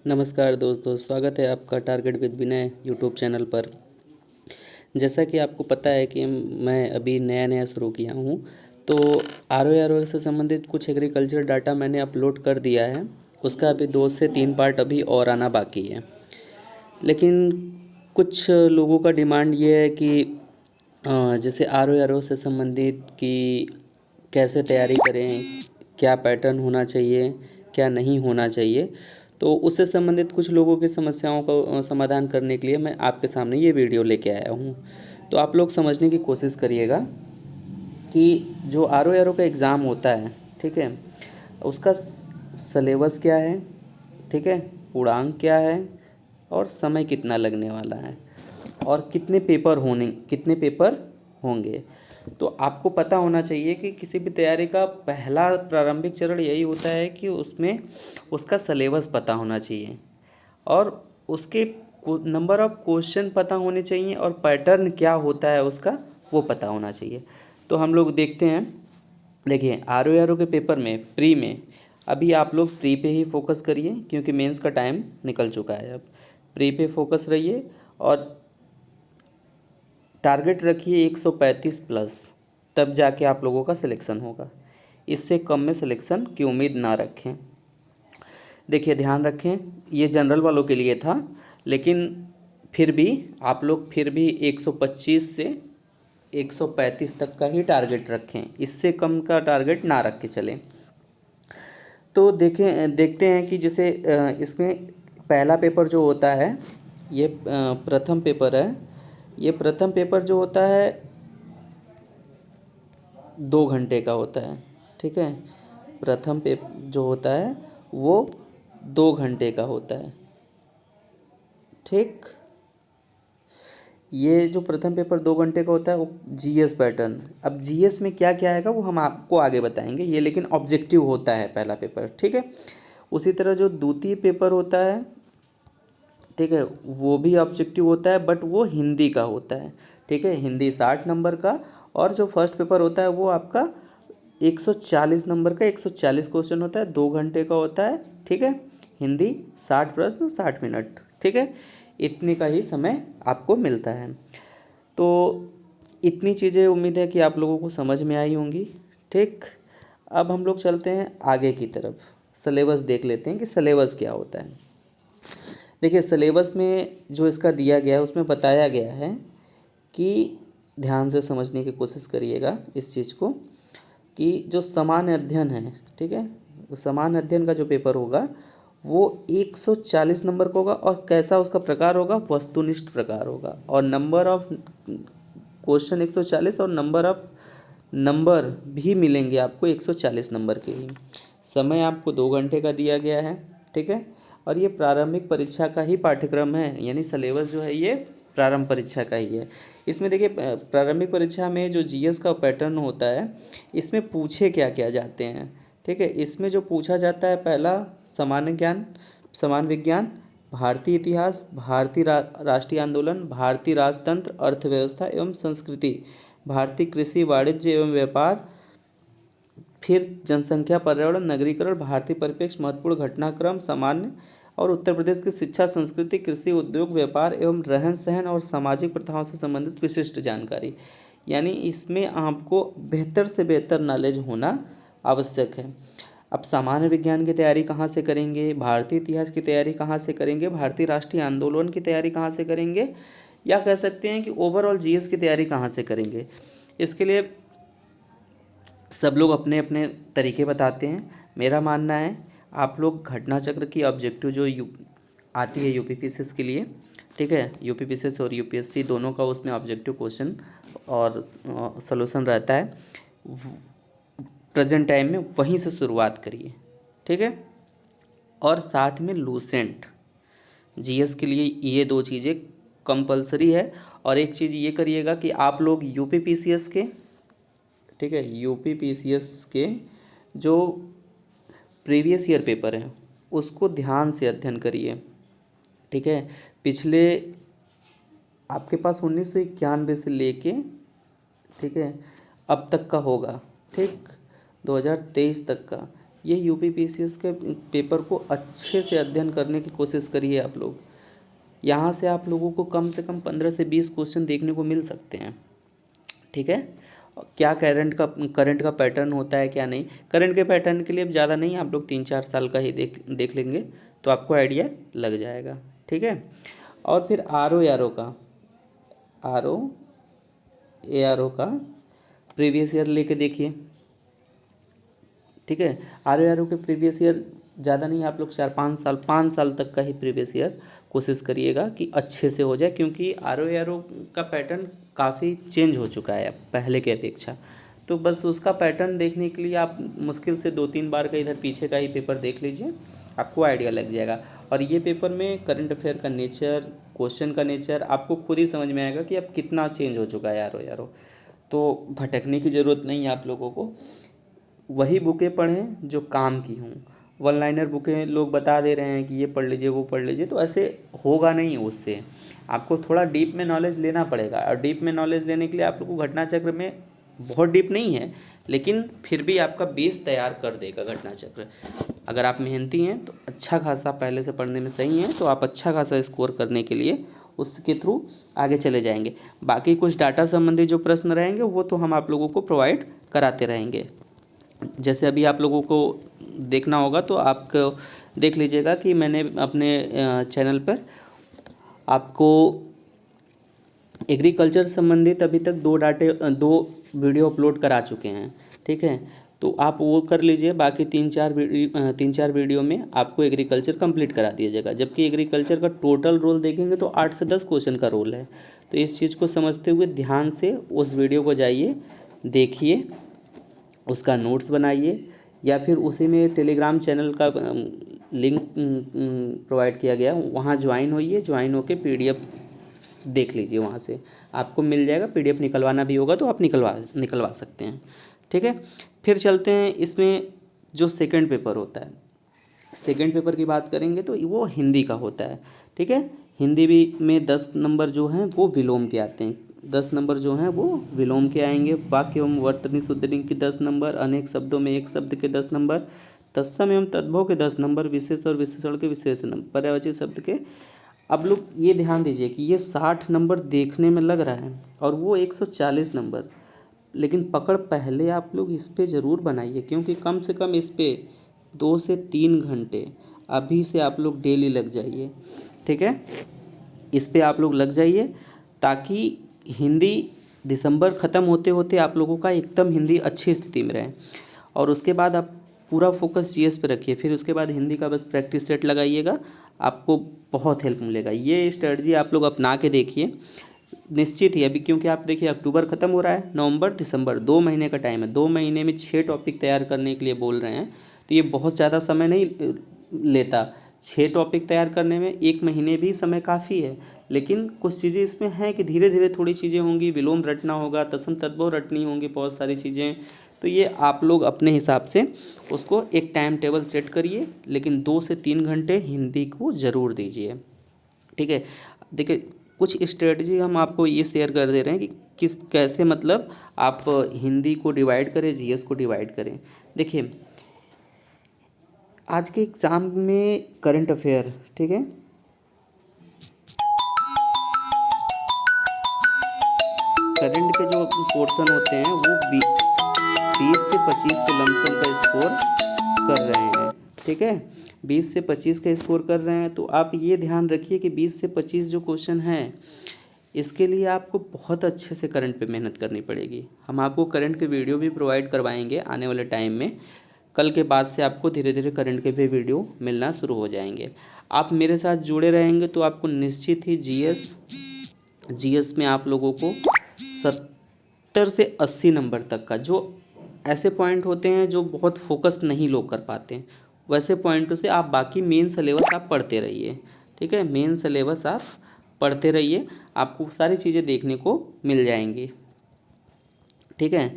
नमस्कार दोस्तों, स्वागत है आपका target with Vinay YouTube channel पर। जैसा कि आपको पता है कि मैं अभी नया शुरू किया हूँ, तो आर से संबंधित कुछ एग्रीकल्चर डाटा मैंने अपलोड कर दिया है। उसका अभी 2 से 3 पार्ट अभी और आना बाकी है। लेकिन कुछ लोगों का डिमांड ये है कि जैसे आर से संबंधित कि कैसे तैयारी करें, क्या पैटर्न होना चाहिए, क्या नहीं होना चाहिए। तो उससे संबंधित कुछ लोगों की समस्याओं का समाधान करने के लिए मैं आपके सामने ये वीडियो लेके आया हूँ। तो आप लोग समझने की कोशिश करिएगा कि जो आर का एग्ज़ाम होता है, ठीक है, उसका सलेबस क्या है, ठीक है, पूर्णांक क्या है और समय कितना लगने वाला है और कितने पेपर होंगे। तो आपको पता होना चाहिए कि किसी भी तैयारी का पहला प्रारंभिक चरण यही होता है कि उसमें उसका सलेबस पता होना चाहिए और उसके नंबर ऑफ क्वेश्चन पता होने चाहिए और पैटर्न क्या होता है उसका वो पता होना चाहिए। तो हम लोग देखते हैं। देखिए, आर के पेपर में प्री में अभी आप लोग प्री पे ही फोकस करिए क्योंकि मेंस का टाइम निकल चुका है। अब प्री पे फोकस रहिए और टारगेट रखिए 135 प्लस, तब जाके आप लोगों का सिलेक्शन होगा। इससे कम में सिलेक्शन की उम्मीद ना रखें। देखिए, ध्यान रखें, ये जनरल वालों के लिए था, लेकिन फिर भी आप लोग फिर भी 125 से 135 तक का ही टारगेट रखें, इससे कम का टारगेट ना रख के चलें। तो देखते हैं कि जैसे इसमें पहला पेपर जो होता है ये प्रथम पेपर है। ये प्रथम पेपर जो होता है 2 घंटे का होता है, ठीक है। प्रथम पेपर जो होता है वो 2 घंटे का होता है, ठीक। ये जो प्रथम पेपर 2 घंटे का होता है वो जीएस पैटर्न। अब जीएस में क्या क्या आएगा वो हम आपको आगे बताएंगे, ये लेकिन ऑब्जेक्टिव होता है पहला पेपर, ठीक है। उसी तरह जो द्वितीय पेपर होता है, ठीक है, वो भी ऑब्जेक्टिव होता है बट वो हिंदी का होता है, ठीक है, हिंदी 60 नंबर का। और जो फर्स्ट पेपर होता है वो आपका 140 नंबर का 140 क्वेश्चन होता है, 2 घंटे का होता है, ठीक है। हिंदी 60 प्रश्न 60 मिनट, ठीक है। इतने का ही समय आपको मिलता है। तो इतनी चीज़ें उम्मीद है कि आप लोगों को समझ में आई होंगी, ठीक। अब हम लोग चलते हैं आगे की तरफ, सिलेबस देख लेते हैं कि सिलेबस क्या होता है। देखिए, सिलेबस में जो इसका दिया गया है उसमें बताया गया है कि ध्यान से समझने की कोशिश करिएगा इस चीज़ को कि जो सामान्य अध्ययन है, ठीक है, सामान्य अध्ययन का जो पेपर होगा वो 140 नंबर का होगा और कैसा उसका प्रकार होगा, वस्तुनिष्ठ प्रकार होगा। और नंबर ऑफ क्वेश्चन 140 और नंबर भी मिलेंगे आपको 140 नंबर के ही। समय आपको 2 घंटे का दिया गया है, ठीक है। और ये प्रारंभिक परीक्षा का ही पाठ्यक्रम है, यानी सिलेबस जो है ये प्रारंभ परीक्षा का ही है। इसमें देखिए, प्रारंभिक परीक्षा में जो जीएस का पैटर्न होता है इसमें पूछे क्या क्या जाते हैं, ठीक है। इसमें जो पूछा जाता है, पहला सामान्य ज्ञान, सामान्य विज्ञान, भारतीय इतिहास, राष्ट्रीय आंदोलन, भारतीय राजतंत्र, अर्थव्यवस्था एवं संस्कृति, भारतीय कृषि, वाणिज्य एवं व्यापार, फिर जनसंख्या, पर्यावरण, नगरीकरण, भारतीय परिप्रेक्ष्य, महत्वपूर्ण घटनाक्रम, सामान्य, और उत्तर प्रदेश की शिक्षा, संस्कृति, कृषि, उद्योग, व्यापार एवं रहन सहन और सामाजिक प्रथाओं से संबंधित विशिष्ट जानकारी। यानी इसमें आपको बेहतर से बेहतर नॉलेज होना आवश्यक है। अब सामान्य विज्ञान की तैयारी कहाँ से करेंगे, भारतीय इतिहास की तैयारी कहाँ से करेंगे, भारतीय राष्ट्रीय आंदोलन की तैयारी कहाँ से करेंगे, या कह सकते हैं कि ओवरऑल जीएस की तैयारी कहाँ से करेंगे। इसके लिए सब लोग अपने अपने तरीके बताते हैं। मेरा मानना है आप लोग घटना चक्र की ऑब्जेक्टिव जो आती है यूपीपीसीएस के लिए, ठीक है, यूपीपीसीएस और यूपीएससी दोनों का उसमें ऑब्जेक्टिव क्वेश्चन और सॉल्यूशन रहता है, प्रेजेंट टाइम में वहीं से शुरुआत करिए, ठीक है। और साथ में लूसेंट, जीएस के लिए ये 2 चीज़ें कंपलसरी है। और एक चीज़ ये करिएगा कि आप लोग यूपीपीसीएस के, ठीक है, यूपीपीसीएस के जो प्रीवियस ईयर पेपर हैं उसको ध्यान से अध्ययन करिए, ठीक है। पिछले आपके पास 1991 से लेके, ठीक है, अब तक का होगा, ठीक, 2023 तक का, ये यूपीपीसीएस के पेपर को अच्छे से अध्ययन करने की कोशिश करिए आप लोग। यहाँ से आप लोगों को कम से कम 15 से 20 क्वेश्चन देखने को मिल सकते हैं, ठीक है। क्या करंट का पैटर्न होता है क्या नहीं, करंट के पैटर्न के लिए अब ज़्यादा नहीं, आप लोग 3-4 साल का ही देख लेंगे तो आपको आइडिया लग जाएगा, ठीक है। और फिर R O A R O का प्रीवियस ईयर लेके देखिए, ठीक है। आर ओ के प्रीवियस ईयर ज़्यादा नहीं, आप लोग 5 साल तक का ही प्रीवियस ईयर कोशिश करिएगा कि अच्छे से हो जाए, क्योंकि आर ओ का पैटर्न काफ़ी चेंज हो चुका है पहले के अपेक्षा। तो बस उसका पैटर्न देखने के लिए आप मुश्किल से 2-3 बार का इधर पीछे का ही पेपर देख लीजिए, आपको आइडिया लग जाएगा। और ये पेपर में करंट अफेयर का नेचर, क्वेश्चन का नेचर आपको खुद ही समझ में आएगा कि अब कितना चेंज हो चुका है आर ओ। तो भटकने की ज़रूरत नहीं है आप लोगों को, वही बुकें पढ़ें जो काम की हों। वन लाइनर बुकें लोग बता दे रहे हैं कि ये पढ़ लीजिए वो पढ़ लीजिए, तो ऐसे होगा नहीं। उससे आपको थोड़ा डीप में नॉलेज लेना पड़ेगा, और डीप में नॉलेज लेने के लिए आप लोग को घटना चक्र में, बहुत डीप नहीं है लेकिन फिर भी आपका बेस तैयार कर देगा घटना चक्र। अगर आप मेहनती हैं तो अच्छा खासा पहले से पढ़ने में सही हैं, तो आप अच्छा खासा स्कोर करने के लिए उसके थ्रू आगे चले जाएंगे। बाकी कुछ डाटा संबंधी जो प्रश्न रहेंगे वो तो हम आप लोगों को प्रोवाइड कराते रहेंगे। जैसे अभी आप लोगों को देखना होगा तो आपको देख लीजिएगा कि मैंने अपने चैनल पर आपको एग्रीकल्चर संबंधित अभी तक 2 वीडियो अपलोड करा चुके हैं, ठीक है। तो आप वो कर लीजिए, बाकी 3-4 वीडियो में आपको एग्रीकल्चर कंप्लीट करा दिया जाएगा। जबकि एग्रीकल्चर का टोटल रोल देखेंगे तो 8 से 10 क्वेश्चन का रोल है। तो इस चीज़ को समझते हुए ध्यान से उस वीडियो को जाइए, देखिए, उसका नोट्स बनाइए, या फिर उसी में टेलीग्राम चैनल का लिंक प्रोवाइड किया गया, वहाँ ज्वाइन होइए, ज्वाइन होकर PDF देख लीजिए, वहाँ से आपको मिल जाएगा। PDF निकलवाना भी होगा तो आप निकलवा सकते हैं, ठीक है। फिर चलते हैं इसमें जो सेकंड पेपर होता है। सेकंड पेपर की बात करेंगे तो वो हिंदी का होता है, ठीक है। हिंदी भी में 10 नंबर जो हैं वो विलोम के आते हैं, 10 नंबर जो हैं वो विलोम के आएंगे। वाक्य एवं वर्तनी शुद्धि के 10 नंबर, अनेक शब्दों में एक शब्द के 10 नंबर, तत्सम एवं तद्भव के 10 नंबर, विशेष और विशेषण के विशेष नंबर, पर्यायवाची शब्द के। अब लोग ये ध्यान दीजिए कि ये 60 नंबर देखने में लग रहा है और वो 140 नंबर, लेकिन पकड़ पहले आप लोग इस पे ज़रूर बनाइए, क्योंकि कम से कम इस पे 2 से 3 घंटे अभी से आप लोग डेली लग जाइए, ठीक है। इस पे आप लोग लग जाइए ताकि हिंदी दिसंबर ख़त्म होते होते आप लोगों का एकदम हिंदी अच्छी स्थिति में रहे। और उसके बाद आप पूरा फोकस GS पे रखिए, फिर उसके बाद हिंदी का बस प्रैक्टिस सेट लगाइएगा, आपको बहुत हेल्प मिलेगा। ये स्ट्रेटजी आप लोग अपना के देखिए, निश्चित ही। अभी क्योंकि आप देखिए अक्टूबर ख़त्म हो रहा है, नवंबर दिसंबर 2 महीने का टाइम है, 2 महीने में 6 टॉपिक तैयार करने के लिए बोल रहे हैं, तो ये बहुत ज़्यादा समय नहीं लेता। 6 टॉपिक तैयार करने में 1 महीने भी समय काफ़ी है। लेकिन कुछ चीज़ें इसमें हैं कि धीरे धीरे थोड़ी चीज़ें होंगी, विलोम रटना होगा, तत्सम तद्भव रटनी होंगी, बहुत सारी चीज़ें। तो ये आप लोग अपने हिसाब से उसको एक टाइम टेबल सेट करिए, लेकिन 2 से 3 घंटे हिंदी को ज़रूर दीजिए, ठीक है। देखिए कुछ स्ट्रेटजी हम आपको ये शेयर कर दे रहे हैं कि कैसे मतलब आप हिंदी को डिवाइड करें, GS को डिवाइड करें। देखिए आज के एग्ज़ाम में करंट अफेयर, ठीक है, करंट के जो पोर्शन होते हैं वो 20 से 25 के लमसम का स्कोर कर रहे हैं, ठीक है। 20 से 25 का स्कोर कर रहे हैं, तो आप ये ध्यान रखिए कि 20 से 25 जो क्वेश्चन हैं इसके लिए आपको बहुत अच्छे से करंट पे मेहनत करनी पड़ेगी। हम आपको करंट के वीडियो भी प्रोवाइड करवाएंगे आने वाले टाइम में। कल के बाद से आपको धीरे धीरे करंट के भी वीडियो मिलना शुरू हो जाएंगे। आप मेरे साथ जुड़े रहेंगे तो आपको निश्चित ही GS में आप लोगों को 70 से 80 नंबर तक का, जो ऐसे पॉइंट होते हैं जो बहुत फोकस नहीं लोग कर पाते हैं, वैसे पॉइंटों से आप बाकी मेन सिलेबस आप पढ़ते रहिए, ठीक है। मेन सिलेबस आप पढ़ते रहिए, आपको सारी चीज़ें देखने को मिल जाएंगी, ठीक है।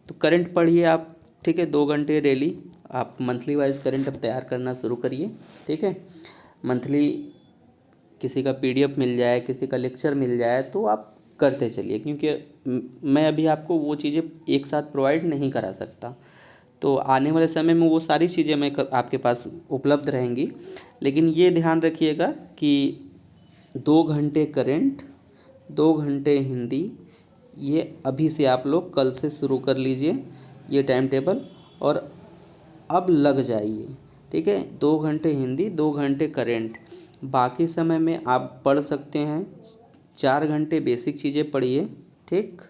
तो करंट पढ़िए आप, ठीक है, 2 घंटे डेली। आप मंथली वाइज करंट अब तैयार करना शुरू करिए, ठीक है। मंथली किसी का PDF मिल जाए, किसी का लेक्चर मिल जाए तो आप करते चलिए, क्योंकि मैं अभी आपको वो चीज़ें एक साथ प्रोवाइड नहीं करा सकता, तो आने वाले समय में वो सारी चीज़ें आपके पास उपलब्ध रहेंगी। लेकिन ये ध्यान रखिएगा कि 2 घंटे करंट, 2 घंटे हिंदी, ये अभी से आप लोग कल से शुरू कर लीजिए ये टाइम टेबल, और अब लग जाइए। ठीक है, 2 घंटे हिंदी, 2 घंटे करंट। बाकी समय में आप पढ़ सकते हैं, 4 घंटे बेसिक चीज़ें पढ़िए। ठीक,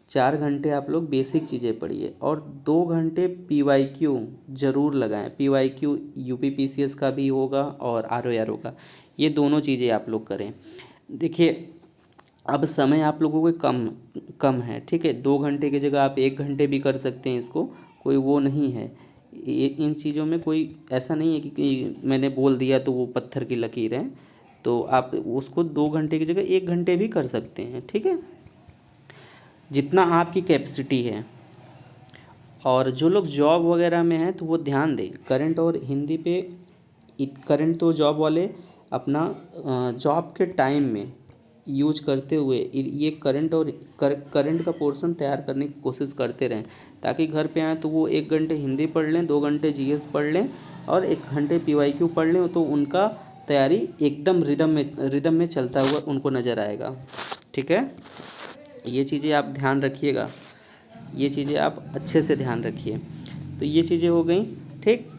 4 घंटे आप लोग बेसिक चीज़ें पढ़िए, और 2 घंटे PYQ ज़रूर लगाएं। PYQ UPPCS का भी होगा और ROR का, ये दोनों चीज़ें आप लोग करें। देखिए, अब समय आप लोगों को कम कम है। ठीक है, 2 घंटे की जगह आप 1 घंटे भी कर सकते हैं इसको, कोई वो नहीं है। इन चीज़ों में कोई ऐसा नहीं है कि मैंने बोल दिया तो वो पत्थर की लकीर है। तो आप उसको 2 घंटे की जगह 1 घंटे भी कर सकते हैं। ठीक है, जितना आपकी कैपेसिटी है। और जो लोग जॉब वगैरह में हैं तो वो ध्यान दें करंट और हिंदी पे। करंट तो जॉब वाले अपना जॉब के टाइम में यूज करते हुए ये करंट और करंट का पोर्शन तैयार करने की कोशिश करते रहें, ताकि घर पे आएँ तो वो 1 घंटे हिंदी पढ़ लें, 2 घंटे GS पढ़ लें और 1 घंटे PYQ पढ़ लें, तो उनका तैयारी एकदम रिदम में चलता हुआ उनको नज़र आएगा। ठीक है, ये चीज़ें आप ध्यान रखिएगा, ये चीज़ें आप अच्छे से ध्यान रखिए। तो ये चीज़ें हो गई। ठीक,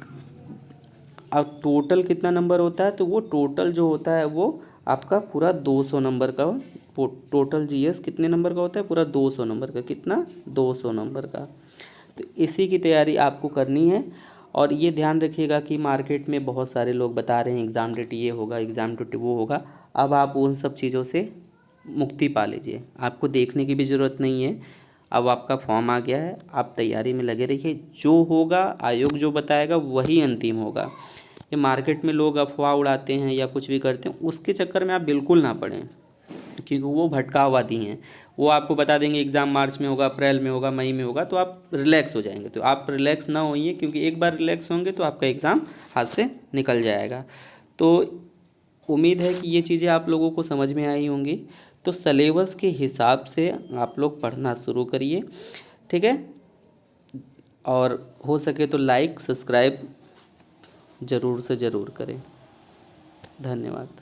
अब टोटल कितना नंबर होता है, तो वो टोटल जो होता है वो आपका पूरा 200 नंबर का। टोटल GS कितने नंबर का होता है, पूरा 200 नंबर का। कितना, 200 नंबर का। तो इसी की तैयारी आपको करनी है। और ये ध्यान रखिएगा कि मार्केट में बहुत सारे लोग बता रहे हैं एग्ज़ाम डेट ये होगा, एग्ज़ाम डेट वो होगा। अब आप उन सब चीज़ों से मुक्ति पा लीजिए, आपको देखने की भी ज़रूरत नहीं है। अब आपका फॉर्म आ गया है, आप तैयारी में लगे रहिए। जो होगा, आयोग जो बताएगा वही अंतिम होगा। ये मार्केट में लोग अफवाह उड़ाते हैं या कुछ भी करते हैं, उसके चक्कर में आप बिल्कुल ना पड़ें, क्योंकि वो भटकावादी हैं। वो आपको बता देंगे एग्ज़ाम मार्च में होगा, अप्रैल में होगा, मई में होगा, तो आप रिलैक्स हो जाएंगे। तो आप रिलैक्स ना होइए, क्योंकि एक बार रिलैक्स होंगे तो आपका एग्ज़ाम हाथ से निकल जाएगा। तो उम्मीद है कि ये चीज़ें आप लोगों को समझ में आई होंगी। तो सलेबस के हिसाब से आप लोग पढ़ना शुरू करिए। ठीक है, और हो सके तो लाइक सब्सक्राइब ज़रूर से ज़रूर करें। धन्यवाद।